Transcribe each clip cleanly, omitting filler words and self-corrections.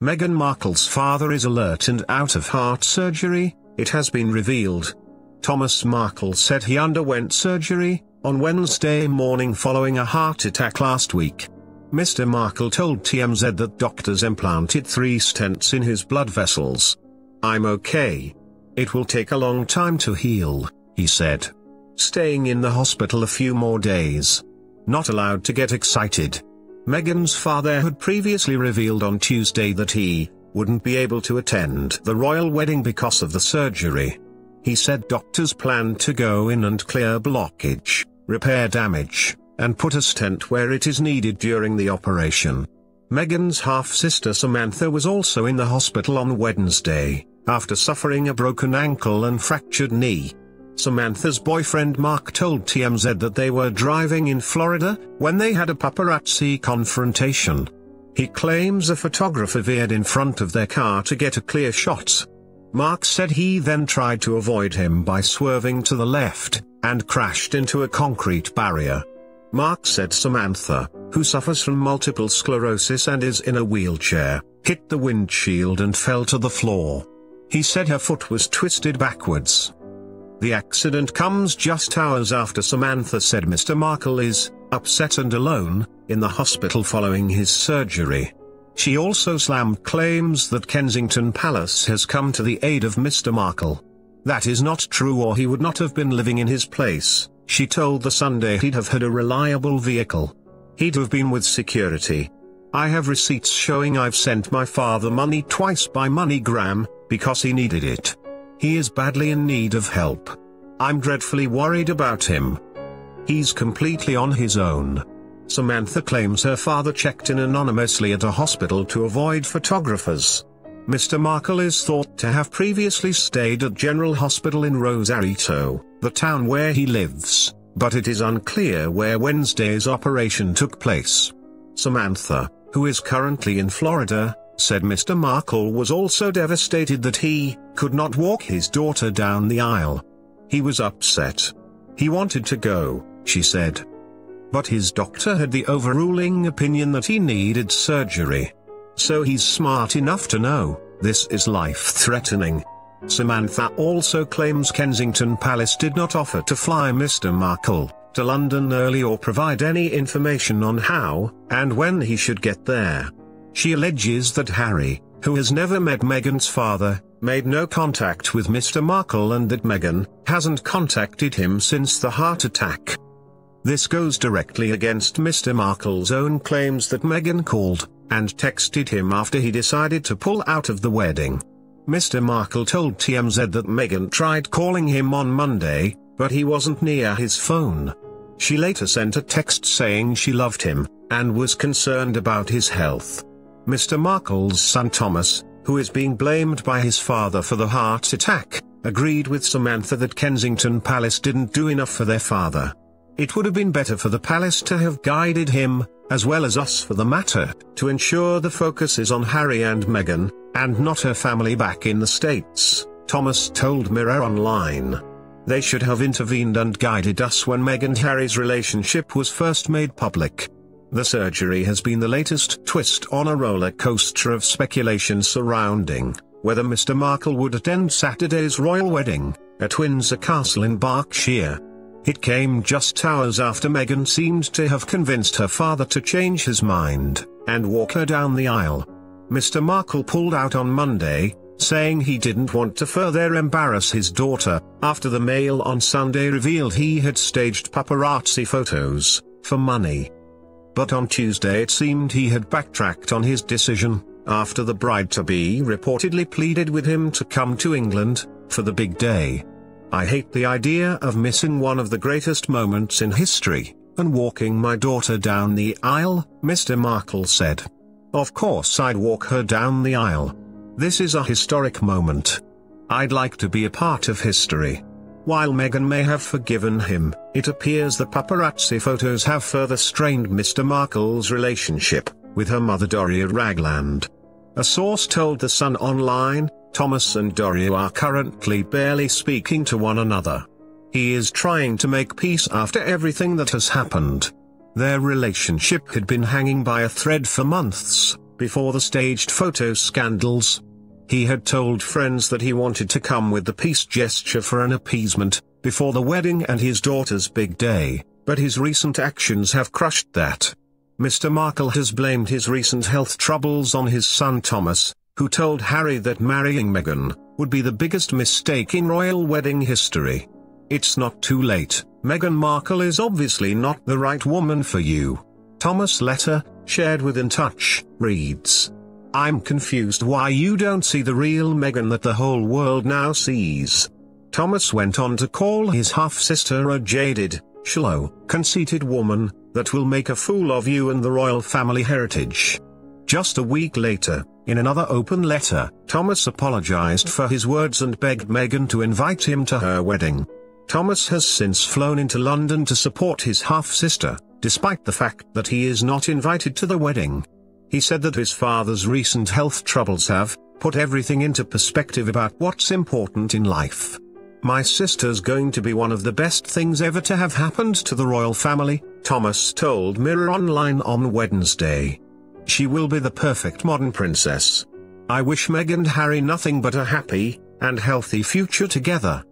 Meghan Markle's father is alert and out of heart surgery, it has been revealed. Thomas Markle said he underwent surgery on Wednesday morning following a heart attack last week. Mr. Markle told TMZ that doctors implanted 3 stents in his blood vessels. "I'm okay. It will take a long time to heal," he said. Staying in the hospital a few more days. Not allowed to get excited. Meghan's father had previously revealed on Tuesday that he wouldn't be able to attend the royal wedding because of the surgery. He said doctors planned to go in and clear blockage, repair damage, and put a stent where it is needed during the operation. Meghan's half-sister Samantha was also in the hospital on Wednesday, after suffering a broken ankle and fractured knee. Samantha's boyfriend Mark told TMZ that they were driving in Florida when they had a paparazzi confrontation. He claims a photographer veered in front of their car to get a clear shot. Mark said he then tried to avoid him by swerving to the left, and crashed into a concrete barrier. Mark said Samantha, who suffers from multiple sclerosis and is in a wheelchair, hit the windshield and fell to the floor. He said her foot was twisted backwards. The accident comes just hours after Samantha said Mr. Markle is upset and alone in the hospital following his surgery. She also slammed claims that Kensington Palace has come to the aid of Mr. Markle. That is not true, or he would not have been living in his place. She told the Sunday he'd have had a reliable vehicle. He'd have been with security. "I have receipts showing I've sent my father money twice by MoneyGram, because he needed it. He is badly in need of help. I'm dreadfully worried about him. He's completely on his own." Samantha claims her father checked in anonymously at a hospital to avoid photographers. Mr. Markle is thought to have previously stayed at General Hospital in Rosarito, the town where he lives, but it is unclear where Wednesday's operation took place. Samantha, who is currently in Florida, said Mr. Markle was also devastated that he could not walk his daughter down the aisle. He was upset. He wanted to go, she said. But his doctor had the overruling opinion that he needed surgery. So he's smart enough to know, this is life-threatening. Samantha also claims Kensington Palace did not offer to fly Mr. Markle to London early or provide any information on how and when he should get there. She alleges that Harry, who has never met Meghan's father, made no contact with Mr. Markle and that Meghan hasn't contacted him since the heart attack. This goes directly against Mr. Markle's own claims that Meghan called and texted him after he decided to pull out of the wedding. Mr. Markle told TMZ that Meghan tried calling him on Monday, but he wasn't near his phone. She later sent a text saying she loved him and was concerned about his health. Mr. Markle's son Thomas, who is being blamed by his father for the heart attack, agreed with Samantha that Kensington Palace didn't do enough for their father. It would have been better for the palace to have guided him, as well as us for the matter, to ensure the focus is on Harry and Meghan, and not her family back in the States, Thomas told Mirror Online. They should have intervened and guided us when Meghan and Harry's relationship was first made public. The surgery has been the latest twist on a roller coaster of speculation surrounding whether Mr. Markle would attend Saturday's royal wedding at Windsor Castle in Berkshire. It came just hours after Meghan seemed to have convinced her father to change his mind and walk her down the aisle. Mr. Markle pulled out on Monday, saying he didn't want to further embarrass his daughter, after the Mail on Sunday revealed he had staged paparazzi photos for money. But on Tuesday it seemed he had backtracked on his decision, after the bride-to-be reportedly pleaded with him to come to England for the big day. "I hate the idea of missing one of the greatest moments in history, and walking my daughter down the aisle," Mr. Markle said. "Of course I'd walk her down the aisle. This is a historic moment. I'd like to be a part of history." While Meghan may have forgiven him, it appears the paparazzi photos have further strained Mr. Markle's relationship with her mother Doria Ragland. A source told The Sun Online, Thomas and Doria are currently barely speaking to one another. He is trying to make peace after everything that has happened. Their relationship had been hanging by a thread for months, before the staged photo scandals. He had told friends that he wanted to come with the peace gesture for an appeasement, before the wedding and his daughter's big day, but his recent actions have crushed that. Mr. Markle has blamed his recent health troubles on his son Thomas, who told Harry that marrying Meghan would be the biggest mistake in royal wedding history. It's not too late, Meghan Markle is obviously not the right woman for you. Thomas' letter, shared with In Touch, reads, "I'm confused why you don't see the real Meghan that the whole world now sees." Thomas went on to call his half-sister a jaded, shallow, conceited woman that will make a fool of you and the royal family heritage. Just a week later, in another open letter, Thomas apologized for his words and begged Meghan to invite him to her wedding. Thomas has since flown into London to support his half-sister, despite the fact that he is not invited to the wedding. He said that his father's recent health troubles have put everything into perspective about what's important in life. "My sister's going to be one of the best things ever to have happened to the royal family," Thomas told Mirror Online on Wednesday. "She will be the perfect modern princess. I wish Meghan and Harry nothing but a happy and healthy future together."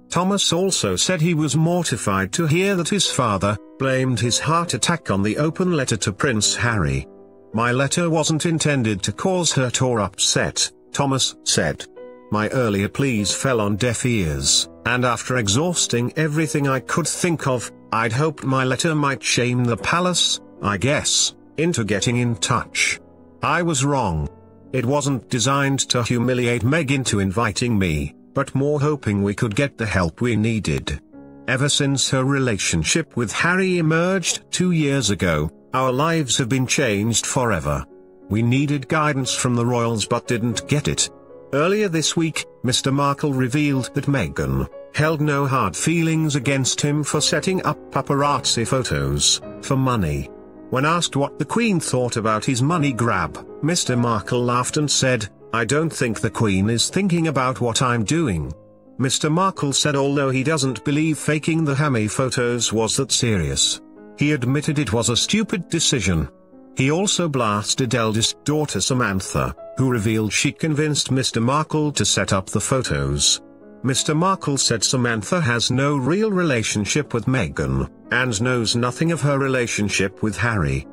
Thomas also said he was mortified to hear that his father blamed his heart attack on the open letter to Prince Harry. "My letter wasn't intended to cause hurt or upset," Thomas said. "My earlier pleas fell on deaf ears, and after exhausting everything I could think of, I'd hoped my letter might shame the palace, I guess, into getting in touch. I was wrong. It wasn't designed to humiliate Meg into inviting me, but more hoping we could get the help we needed. Ever since her relationship with Harry emerged 2 years ago, our lives have been changed forever. We needed guidance from the royals but didn't get it." Earlier this week, Mr. Markle revealed that Meghan held no hard feelings against him for setting up paparazzi photos for money. When asked what the Queen thought about his money grab, Mr. Markle laughed and said, "I don't think the Queen is thinking about what I'm doing." Mr. Markle said although he doesn't believe faking the hammy photos was that serious, he admitted it was a stupid decision. He also blasted eldest daughter Samantha, who revealed she convinced Mr. Markle to set up the photos. Mr. Markle said Samantha has no real relationship with Meghan, and knows nothing of her relationship with Harry.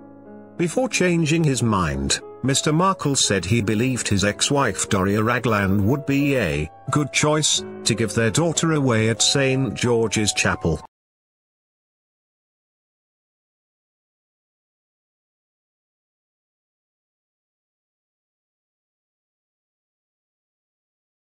Before changing his mind, Mr. Markle said he believed his ex-wife Doria Ragland would be a good choice to give their daughter away at St. George's Chapel.